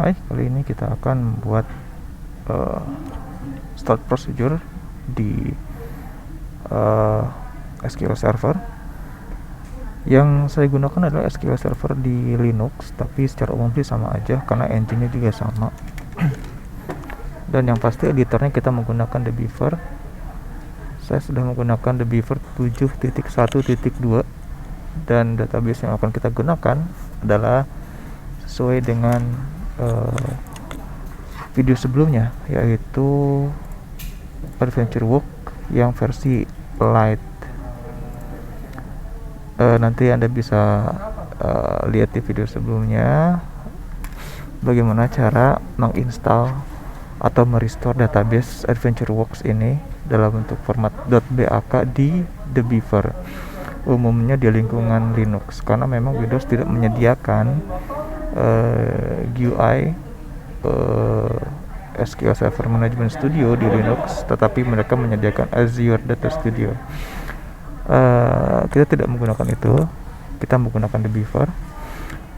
Hai, kali ini kita akan membuat start procedure di SQL Server. Yang saya gunakan adalah SQL Server di Linux, tapi secara umum sih sama aja karena engine-nya juga sama. Dan yang pasti editornya kita menggunakan The Beaver. Saya sudah menggunakan The Beaver 7.1.2 dan database yang akan kita gunakan adalah sesuai dengan video sebelumnya, yaitu AdventureWorks yang versi Lite. Nanti Anda bisa lihat di video sebelumnya bagaimana cara menginstal atau merestore database AdventureWorks ini dalam bentuk format .bak di The Beaver, umumnya di lingkungan Linux, karena memang Windows tidak menyediakan GUI SQL Server Management Studio di Linux, tetapi mereka menyediakan Azure Data Studio. Kita tidak menggunakan itu, kita menggunakan The Beaver.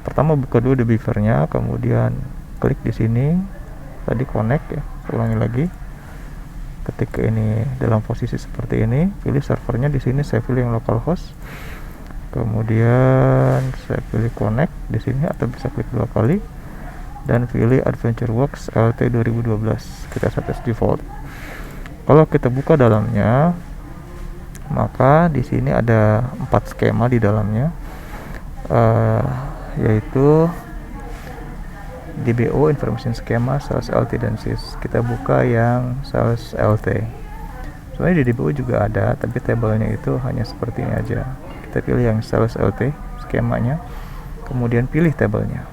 Pertama buka dulu The Beaver-nya, kemudian klik di sini, tadi connect ya, ulangi lagi. Ketika ini dalam posisi seperti ini, pilih servernya. Di sini saya pilih yang localhost, kemudian saya pilih connect di sini, atau bisa klik 2 kali dan pilih AdventureWorks LT 2012. Kita set as default. Kalau kita buka dalamnya, maka di sini ada 4 skema di dalamnya, yaitu DBO, Information Schema, Sales LT, dan SYS. Kita buka yang Sales LT. Sebenarnya di DBO juga ada, tapi tabelnya itu hanya seperti ini aja. Kita pilih yang Sales LT skemanya, kemudian pilih tabelnya.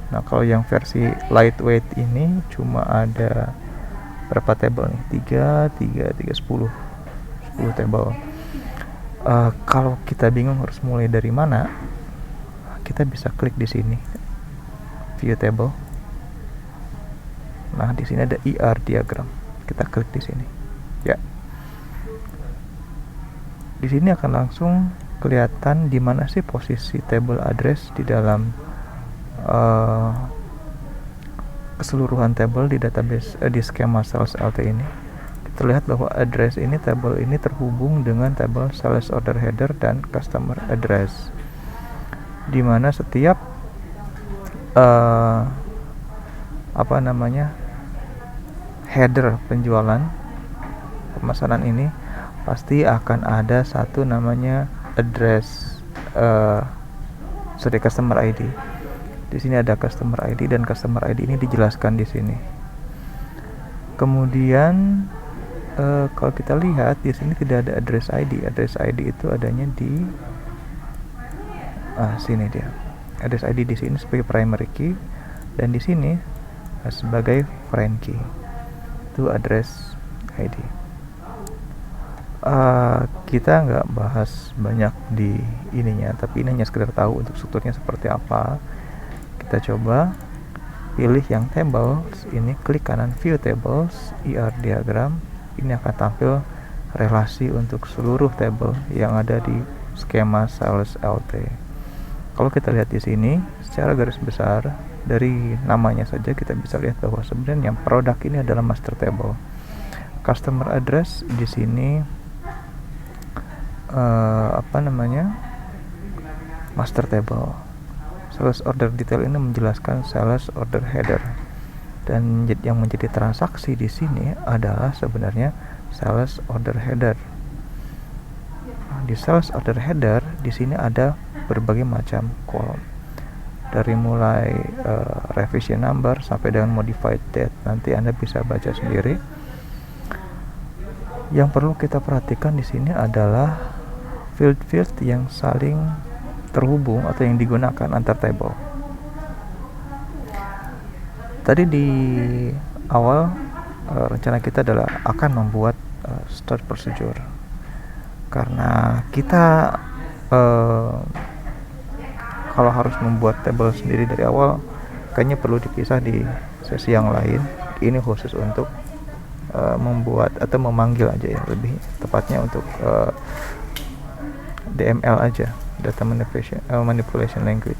Nah, kalau yang versi lightweight ini cuma ada berapa tabel nih? 10 tabel. Kalau kita bingung harus mulai dari mana, kita bisa klik di sini, View Table. Nah, di sini ada ER diagram. Kita klik di sini. Ya. Di sini akan langsung kelihatan di mana sih posisi table address di dalam keseluruhan table di database di skema Sales LT ini. Kita lihat bahwa address ini, table ini terhubung dengan table Sales Order Header dan Customer Address, di mana setiap header penjualan pemesanan ini pasti akan ada satu namanya address customer ID. Di sini ada customer ID, dan customer ID ini dijelaskan di sini. Kemudian kalau kita lihat di sini tidak ada address ID. Address ID itu adanya di sini dia. Address ID di sini sebagai primary key, dan di sini sebagai foreign key. Itu address ID. Kita nggak bahas banyak di ininya, tapi ini hanya sekedar tahu untuk strukturnya seperti apa. Kita coba pilih yang tables ini, klik kanan View Tables, ER diagram. Ini akan tampil relasi untuk seluruh table yang ada di skema Sales LT. Kalau kita lihat di sini secara garis besar, dari namanya saja kita bisa lihat bahwa sebenarnya produk ini adalah master table. Customer address di sini master table. Sales order detail ini menjelaskan sales order header, dan yang menjadi transaksi di sini adalah sebenarnya sales order header. Di sales order header di sini ada berbagai macam kolom, dari mulai revision number sampai dengan modified date. Nanti Anda bisa baca sendiri. Yang perlu kita perhatikan di sini adalah field-field yang saling terhubung atau yang digunakan antar table. Tadi di awal rencana kita adalah akan membuat start procedure, karena kita kalau harus membuat table sendiri dari awal kayaknya perlu dipisah di sesi yang lain. Ini khusus untuk membuat atau memanggil aja ya, lebih tepatnya untuk DML aja, Data Manipulation Language.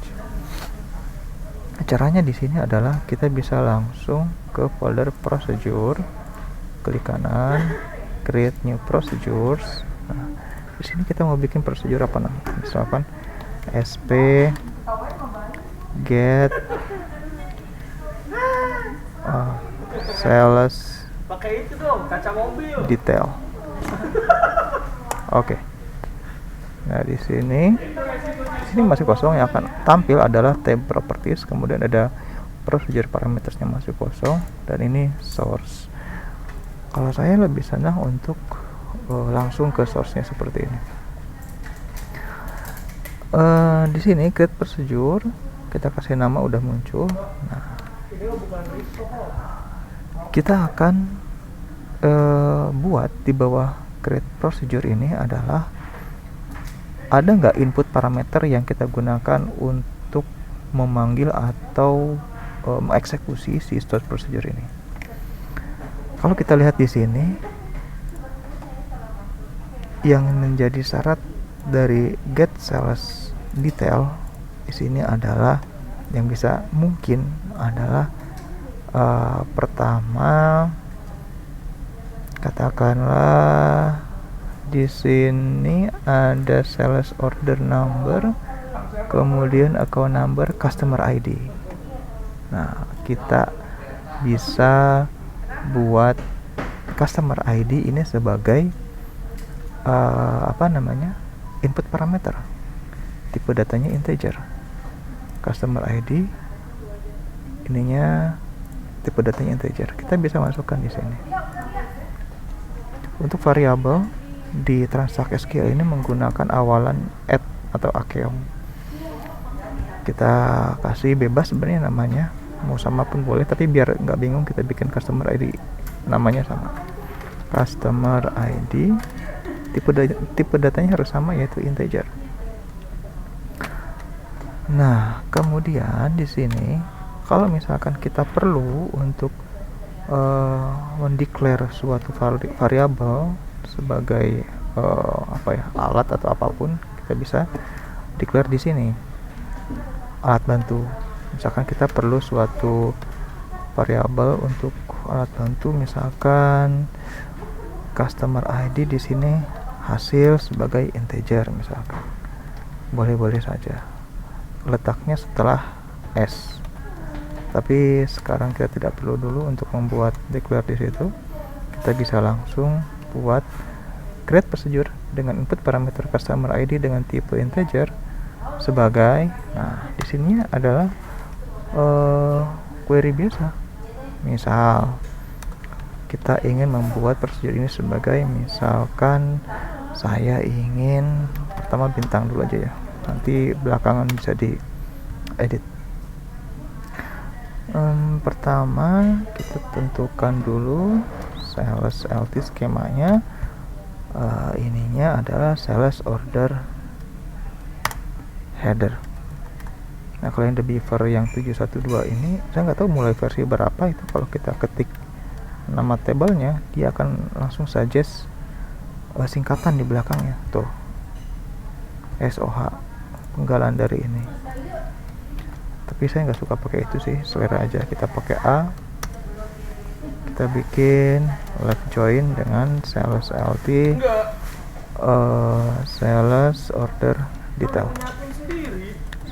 Caranya di sini adalah kita bisa langsung ke folder procedure, klik kanan, create new procedures. Nah, di sini kita mau bikin prosedur apa namanya? Misalkan sp get sales pakai itu dong, kaca mobil. Detail. Oke. Nah, di sini masih kosong. Yang akan tampil adalah tab properties, kemudian ada procedure parametersnya masih kosong, dan ini source. Kalau saya lebih senang untuk langsung ke source-nya seperti ini. Di sini create procedure, kita kasih nama udah muncul. Nah, kita akan buat di bawah create procedure ini adalah ada nggak input parameter yang kita gunakan untuk memanggil atau mengeksekusi si start procedure ini. Kalau kita lihat di sini, yang menjadi syarat dari get sales detail di sini adalah yang bisa mungkin adalah pertama, katakanlah di sini ada sales order number, kemudian account number, customer ID. Nah, kita bisa buat customer ID ini sebagai input parameter. Tipe datanya integer. Customer ID ininya tipe datanya integer. Kita bisa masukkan di sini. Untuk variabel di transaksi SQL ini menggunakan awalan add atau akeom. Kita kasih bebas sebenarnya namanya, mau sama pun boleh, tapi biar nggak bingung kita bikin customer ID namanya sama. Customer ID, tipe datanya harus sama, yaitu integer. Nah, kemudian di sini kalau misalkan kita perlu untuk mendeklar suatu variabel sebagai alat atau apapun, kita bisa declare di sini alat bantu. Misalkan kita perlu suatu variabel untuk alat bantu, misalkan customer ID di sini hasil sebagai integer, misalkan boleh-boleh saja, letaknya setelah s. Tapi sekarang kita tidak perlu dulu untuk membuat declare di situ. Kita bisa langsung buat create procedure dengan input parameter customer ID dengan tipe integer sebagai, nah di sini adalah query biasa. Misal kita ingin membuat procedure ini sebagai, misalkan saya ingin pertama bintang dulu aja ya, nanti belakangan bisa di edit. Pertama kita tentukan dulu sales LT skemanya. Ininya adalah sales order header. Nah, kalau yang The Beaver yang 712 ini saya nggak tahu mulai versi berapa itu. Kalau kita ketik nama tabelnya, dia akan langsung suggest singkatan di belakangnya tuh, SOH, penggalan dari ini. Tapi saya nggak suka pakai itu sih, selera aja. Kita pakai A, kita bikin left join dengan sales LT, sales order detail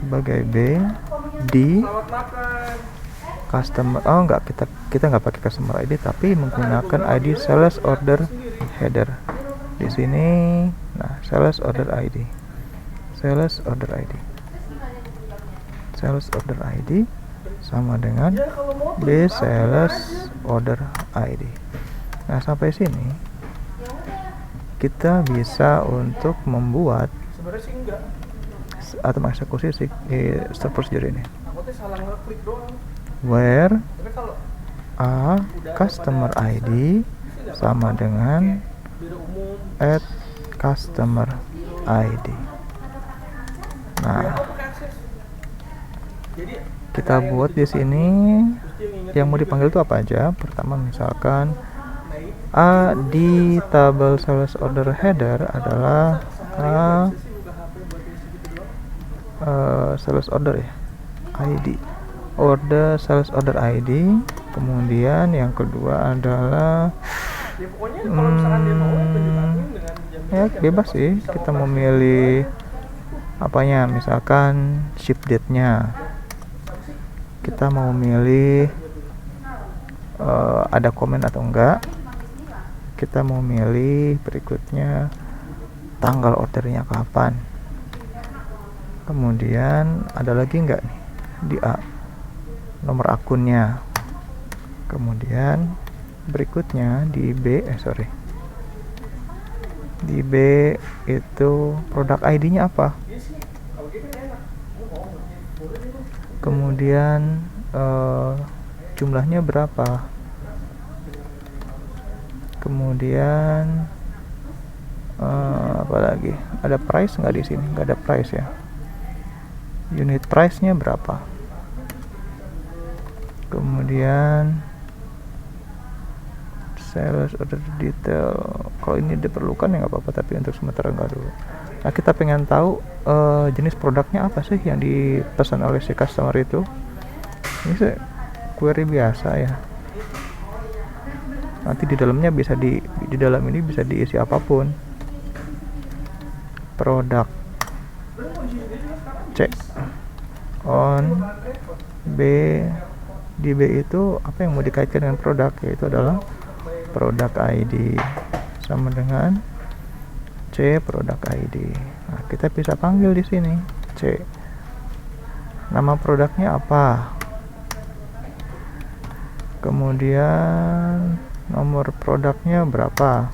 sebagai B, D, customer. Oh enggak, kita nggak pakai customer ID, tapi menggunakan ID sales order header di sini. Nah, sales order ID, sales order ID sama dengan B sales order ID. Nah, sampai sini kita bisa untuk membuat atau mengeksekusi start procedure ini, where A customer ID sama dengan add customer ID. Nah, kita buat di sini yang mau dipanggil itu apa aja. Pertama, misalkan A di tabel sales order header adalah sales order ya, ID. sales order ID. Kemudian yang kedua adalah Ya pokoknya kalau misalkan dia mau tunjuk admin dengan jam ya bebas sih, kita memilih apanya, misalkan ship date-nya kita mau milih ada komen atau enggak, kita mau milih berikutnya tanggal ordernya kapan, kemudian ada lagi enggak nih di A, nomor akunnya, kemudian berikutnya di B di B itu produk ID-nya apa, kemudian jumlahnya berapa, kemudian apa lagi, ada price nggak di sini? Nggak ada price ya, unit price-nya berapa, kemudian sales order detail, kalau ini diperlukan ya nggak apa-apa, tapi untuk sementara nggak dulu. Nah, kita pengen tahu jenis produknya apa sih yang dipesan oleh si customer itu. Ini sih query biasa ya, nanti di dalamnya bisa di dalam ini bisa diisi apapun. Produk C on B, di B itu apa yang mau dikaitkan dengan produk, yaitu adalah produk ID sama dengan C produk ID. Nah, kita bisa panggil di sini C. Nama produknya apa? Kemudian nomor produknya berapa?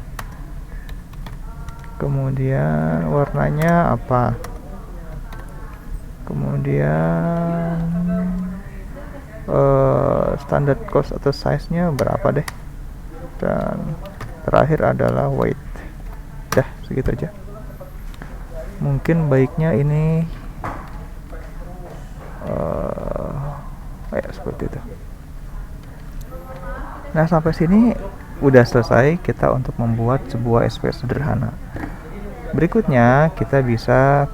Kemudian warnanya apa? Kemudian standard cost atau size-nya berapa deh? Dan terakhir adalah weight. Dah, segitu aja. Mungkin baiknya ini kayak seperti itu. Nah, sampai sini udah selesai kita untuk membuat sebuah SPA sederhana. Berikutnya kita bisa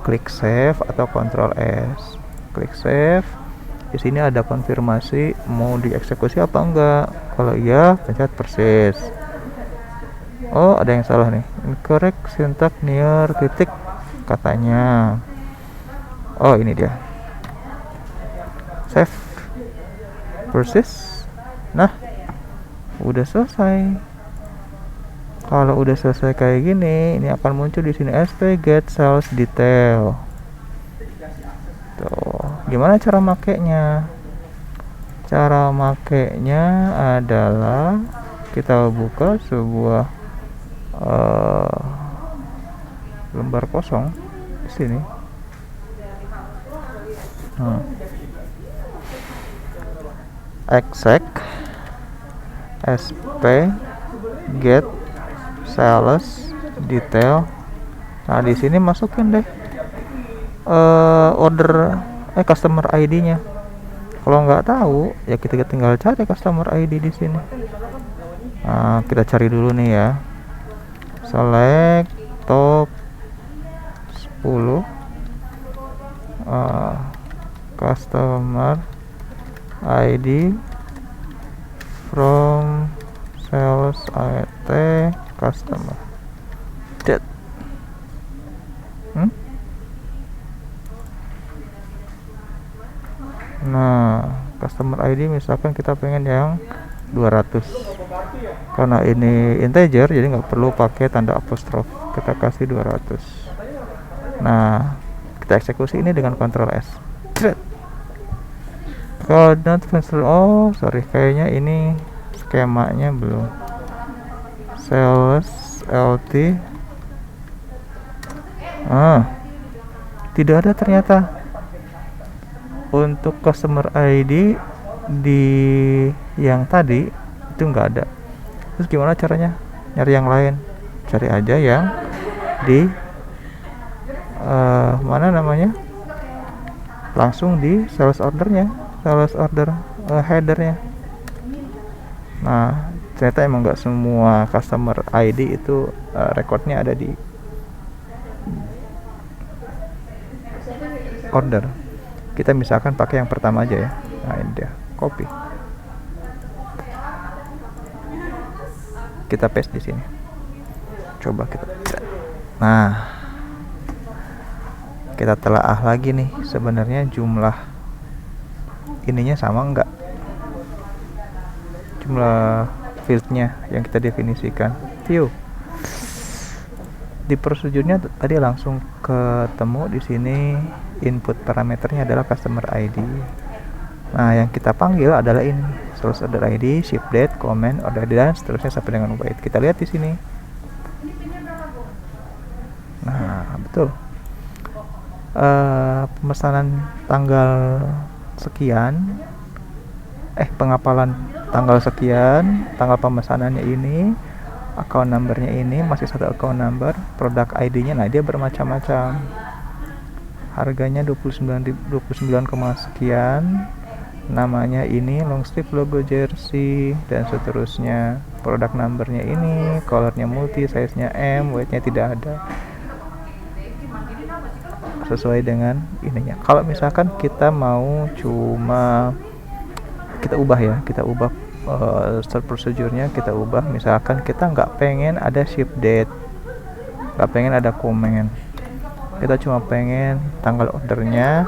klik save atau Ctrl S. Klik save. Di sini ada konfirmasi mau dieksekusi apa enggak. Kalau iya, pencet persis. Oh, ada yang salah nih. Incorrect syntax near titik katanya. Oh, ini dia. Save. Persis. Nah, udah selesai. Kalau udah selesai kayak gini, ini akan muncul di sini SP get sales detail. Tuh, gimana cara makainya? Cara makainya adalah kita buka sebuah lembar kosong di sini. Exec sp get sales detail. Nah, di sini masukin deh order customer ID-nya. Kalau nggak tahu ya kita tinggal cari customer ID di sini. Nah, kita cari dulu nih ya. Select top 10 customer ID from sales IT customer. That. Nah, customer ID misalkan kita pengen yang 200. Karena ini integer jadi nggak perlu pakai tanda apostrof. Kita kasih 200. Nah, kita eksekusi ini dengan Ctrl S. Kalau not sorry, kayaknya ini skemanya belum. Sales LT tidak ada ternyata untuk customer ID di yang tadi itu nggak ada. Terus gimana caranya nyari yang lain? Cari aja yang di mana namanya, langsung di sales ordernya, sales order headernya. Nah, ternyata emang nggak semua customer ID itu rekodnya ada di order. Kita misalkan pakai yang pertama aja ya. Nah, ini dia, copy. Kita paste di sini. Coba kita. Nah, kita telaah lagi nih, sebenarnya jumlah ininya sama enggak? Jumlah fieldnya yang kita definisikan. View. Di prosedurnya tadi langsung ketemu di sini, input parameternya adalah customer ID. Nah, yang kita panggil adalah ini, source order ID, ship date, comment, order date, dan seterusnya sampai dengan wait. Kita lihat di sini. Nah, betul. Pemesanan tanggal sekian, pengapalan tanggal sekian, tanggal pemesanannya ini, account numbernya ini, masih satu account number, produk ID-nya, nah dia bermacam-macam. Harganya 29, sekian, namanya ini long sleeve logo jersey, dan seterusnya. Produk numbernya ini, colornya multi, size-nya M, weight-nya tidak ada. Sesuai dengan ininya. Kalau misalkan kita mau cuma kita ubah start procedure-nya kita ubah, misalkan kita nggak pengen ada ship date, nggak pengen ada comment, kita cuma pengen tanggal ordernya,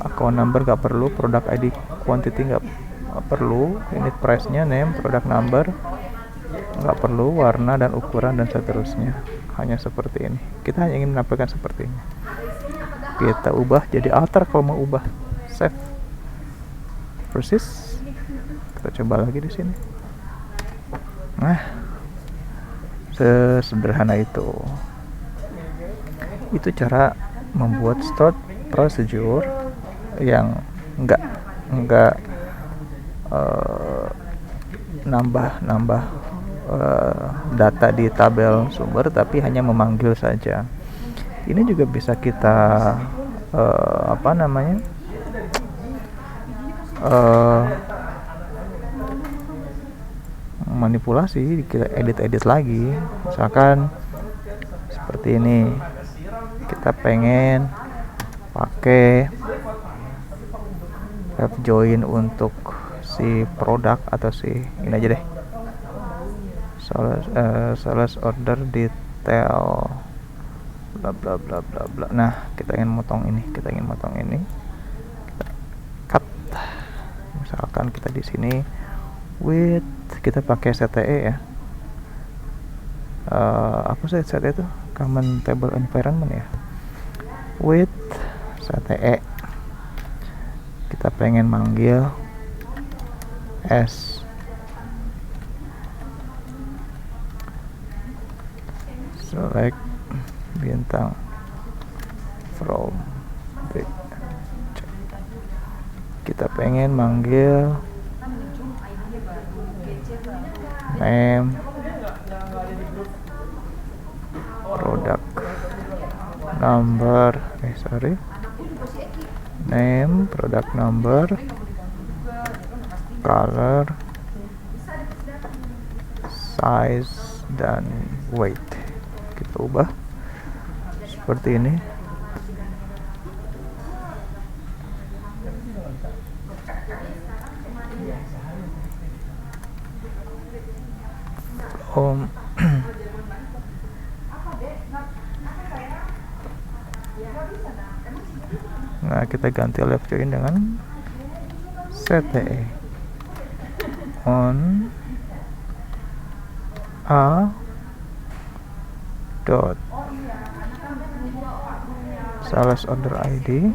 account number nggak perlu, product ID quantity nggak perlu, unit price-nya, name, product number nggak perlu, warna dan ukuran dan seterusnya, hanya seperti ini. Kita hanya ingin menampilkan seperti ini. Kita ubah jadi alter kalau mau ubah. Save. Persis. Kita coba lagi di sini. Nah, sesederhana itu. Itu cara membuat start procedure yang enggak nambah data di tabel sumber, tapi hanya memanggil saja. Ini juga bisa kita manipulasi, kita edit lagi. Misalkan seperti ini, kita pengen pakai web join untuk si produk atau si ini aja deh, sales order detail bla bla bla bla bla. Nah, kita ingin motong ini, kita cut. Misalkan kita di sini width kita pakai CTE ya. Apa sih CTE itu? Common Table Environment ya. Width CTE. Kita pengen manggil S. Select bintang from big. Kita pengen manggil name, product number, name, product number, color, size, dan weight. Kita ubah seperti ini. Nah, kita ganti left join dengan CTE on a dot sales order ID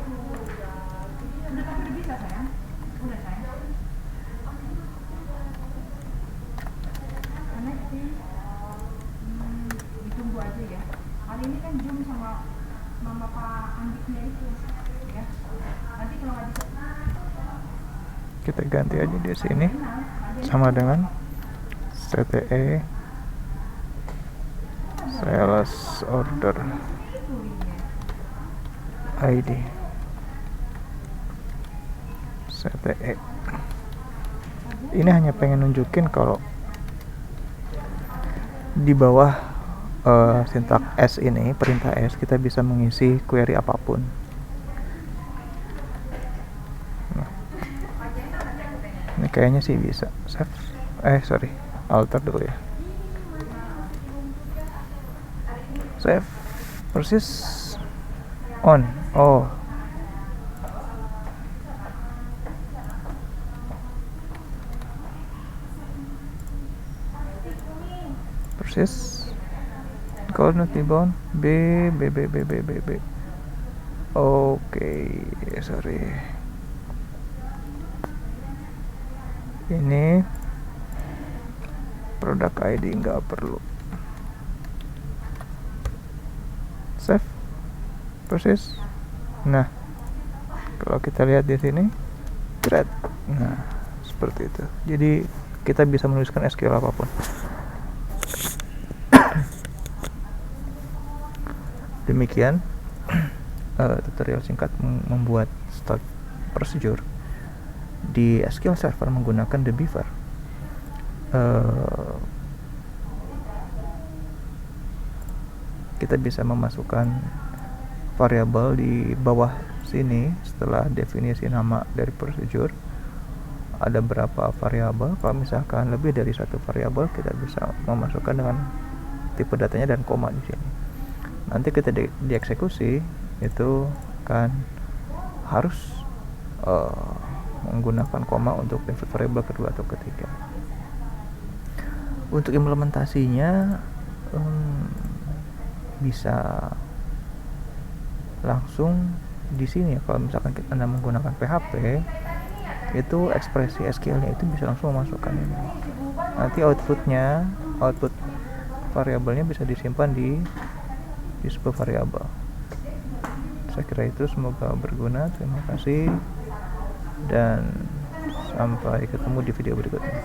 kita ganti aja di sini sama dengan CTE sales order ID CTE. Ini hanya pengen nunjukin kalau di bawah sintak S ini, perintah S, kita bisa mengisi query apapun. Nah, ini kayaknya sih bisa. Save, alter dulu ya. Save, persis on. Oh, persis. Call not bound. B. Oke, sorry. Ini produk ID nggak perlu. Save, persis. Nah, kalau kita lihat di sini, thread. Nah, seperti itu. Jadi kita bisa menuliskan SQL apapun. Demikian tutorial singkat membuat stored procedure di SQL Server menggunakan the Beaver. Kita bisa memasukkan variabel di bawah sini. Setelah definisi nama dari procedure, ada berapa variabel. Kalau misalkan lebih dari satu variabel, kita bisa memasukkan dengan tipe datanya dan koma di sini. Nanti kita dieksekusi itu kan harus menggunakan koma untuk variabel kedua atau ketiga. Untuk implementasinya bisa langsung di sini ya. Kalau misalkan Anda menggunakan PHP, itu ekspresi SQL-nya itu bisa langsung memasukkan ini. Nanti output variabelnya bisa disimpan di sebuah variabel. Saya kira itu semoga berguna. Terima kasih dan sampai ketemu di video berikutnya.